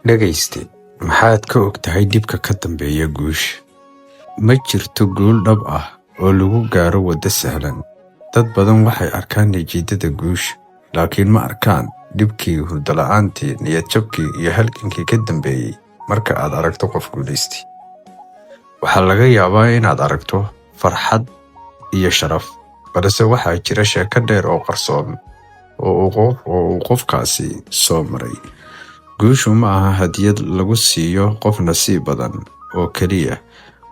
Dhagayste, maxaad ka ogtahay dhibka ka dambeeya guusha? Ma jirto guul dhab ah oo lagu gaaro waddo sahlan. Dad badan waxay arkaan natiijada guusha, laakiin ma arkaan dhibkii, hurdo la'aantii, niyad jabkii iyo halgankii ka dambeeyay. Marka aad aragto qof guulaystay, waxaa laga yaabaa inaad aragto farxad iyo sharaf, balse waxaa jira sheeko dheer oo qarsoon oo uu qofkaasi soo maray. Guushu ma aha hadiyad lagu siiyo qof nasiib badan oo keliya,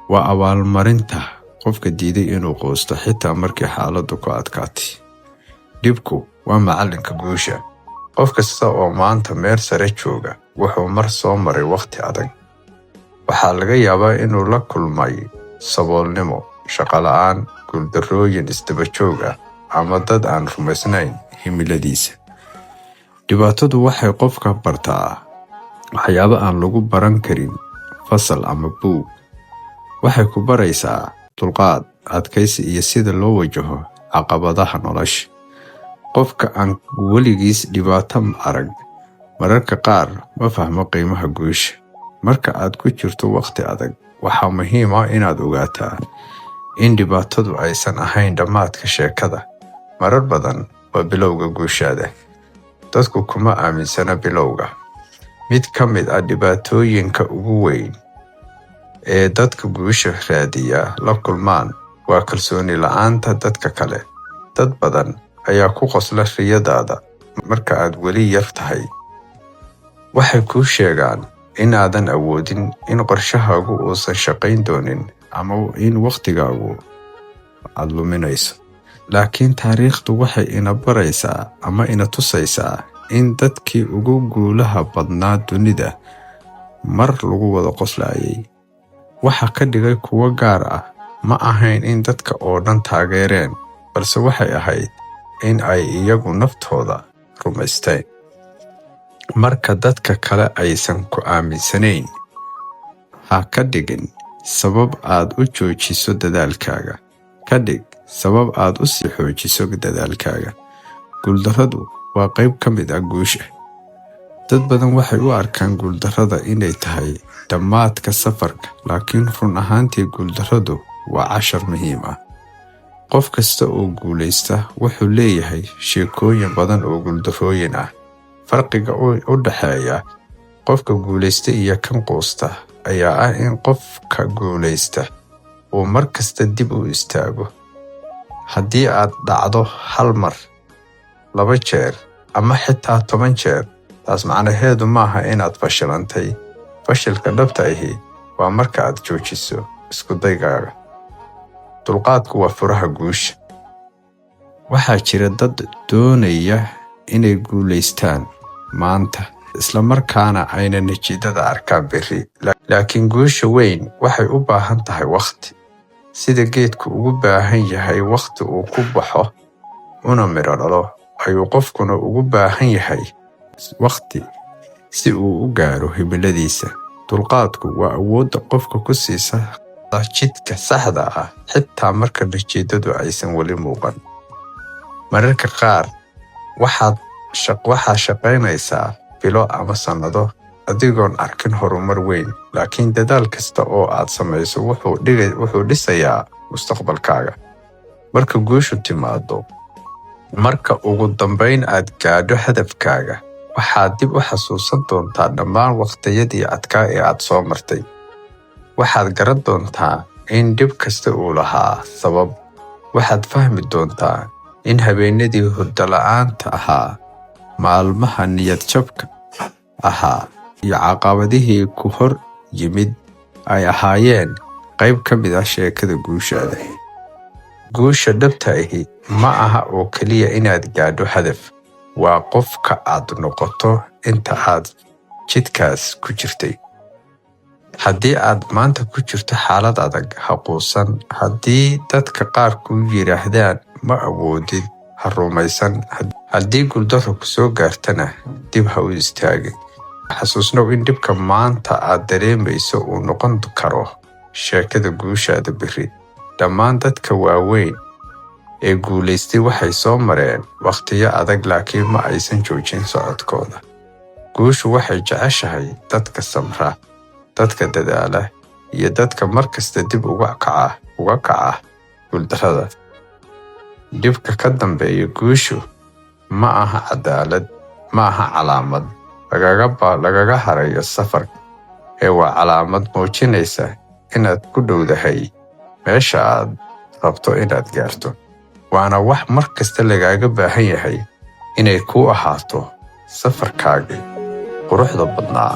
waa abaalmarinta qofka diiday inuu quusto xitaa markii xaaladdu ku adkaatay. Dhibku waa macallinka guusha. Qof kasta oo maanta meel sare jooga wuxuu mar soo maray waqti adag. Waxaa laga yaabaa inuu la kulmay saboolnimo, shaqo la'aan, guuldarrooyin isdaba joog ah, ama dad aan rumaysnayn himiladiisa. Dhibaatadu waxay qofka bartaa waxyaabo aan lagu baran karin fasal ama buug. Waxay ku baraysaa dulqaad, adkaysi iyo sida loo wajaho caqabadaha nolosha. Qofka aan weligiis dhibaato arag mararka qaar ma fahmo qiimaha guusha. Marka aad ku jirto waqti adag, waxaa muhiim ah inaad ogaataa in dhibaatadu aysan ahayn dhammaadka sheekada. Marar badan waa bilowga guushaada. Dadku kuma aaminsana bilowga. Mid ka mid ah dhibaatooyinka ugu weyn ee dadka guusha raadiya la kulmaan waa kalsooni la'aanta dadka kale. Dad badan ayaa ku qosla riyadaada marka aad weli yar tahay. Waxay kuu sheegaan in aadan awoodin, in qorshahaagu uusan shaqayn doonin, ama in waqtigaagu aad luminayso. Laakiin taariikhdu waxay ina baraysaa ama ina tusaysaa in dadkii ugu guulaha badnaa dunida mar lagu wada qoslayay. Waxa ka dhigay kuwo gaar ah ma ahayn in dadka oo dhan taageereen, balse waxay ahayd in ay iyagu naftooda rumaysteen. Marka dadka kale aysan ku aaminsanayn, ha ka dhigin sabab aad u joojiso dadaalkaaga. Ka dhig sabab aad u sii xoojiso dadaalkaaga. Guuldarradu waa qayb ka mid ah guusha. Dad badan waxay u arkaan guuldarrada inay tahay dhammaadka safarka, laakiin run ahaantii guuldarradu waa cashar muhiim ah. Qof kasta oo guulaysta wuxuu leeyahay sheekooyin badan oo guuldarrooyin ah. Farqiga u dhaxeeya qofka guulaysta iyo kan quusta ayaa ah in qofka guulaysta uu mar kasta dib u istaago. Haddii aad dhacdo hal mar, 2 jeer, ama xitaa 10 jeer, taas macnaheedu maaha inaad fashilantay. Fashilka dhabta ahi waa marka aad joojiso isku daygaaga. Dulqaadku waa furaha guusha. Waxaa jira dad doonaya inay guulaystaan maanta, isla markaana ayna natiijada arkaan berri. Laakiin guusha weyn waxay u baahan tahay waqti. Sida geedku ugu baahan yahay waqti uu ku baxo una miro dhalo, ayuu qofkuna ugu baahan yahay waqti si uu u gaaro himiladiisa. Dulqaadku waa awoodda qofka ku siisa jidka saxda ah xitaa marka natiijadu aysan weli muuqan. Mararka qaar waxaad shaqaynaysaa bilo ama sannado adigoon arkin horumar weyn, laakiin dadaal kasta oo aad samayso wuxuu dhisayaa mustaqbalkaaga. Marka guushu timaado, marka ugu dambayn aad gaadho hadafkaaga, waxaad dib u xasuusan doontaa dhammaan waqtiyadii adkaa ee aad soo martay. Waxaad garan doontaa in dhib kasta uu lahaa sabab. Waxaad fahmi doontaa in habeenadii hurdo la'aanta ahaa, maalmaha niyad jabka ahaa, iyo caqabadihii ku hor yimid ay ahaayeen qayb ka mid ah sheekada guushaada. Guusha dhabta ahi ma aha oo keliya inaad gaadho hadaf, waa qofka aad noqoto inta aad jidkaas ku jirtay. Haddii aad maanta ku jirto xaalad adag, ha quusan. Haddii dadka qaar ku yiraahdaan ma awoodid, ha rumaysan. Haddii guuldarro ku soo gaartana, dib ha u istaagin. Xasuusnow in dhibka maanta aad dareemayso uu noqon karo sheekada guushaada berri. Dhammaan dadka waaweyn ee guulaystay waxay soo mareen waqtiyo adag, laakiin ma aysan joojin socodkooda. Guushu waxay jeceshahay dadka samra, dadka dadaala, iyo dadka markasta dib uga kaca guuldarrada. Dhibka ka dambeeya guushu ma aha cadaalad, ma aha calaamad lagaga harayo safarka, ee waa calaamad muujinaysa inaad ku dhowdahay meesha aad rabto inaad gaarto. Waana wax markasta lagaaga baahan yahay inay kuu ahaato safarkaagii quruxda badnaa.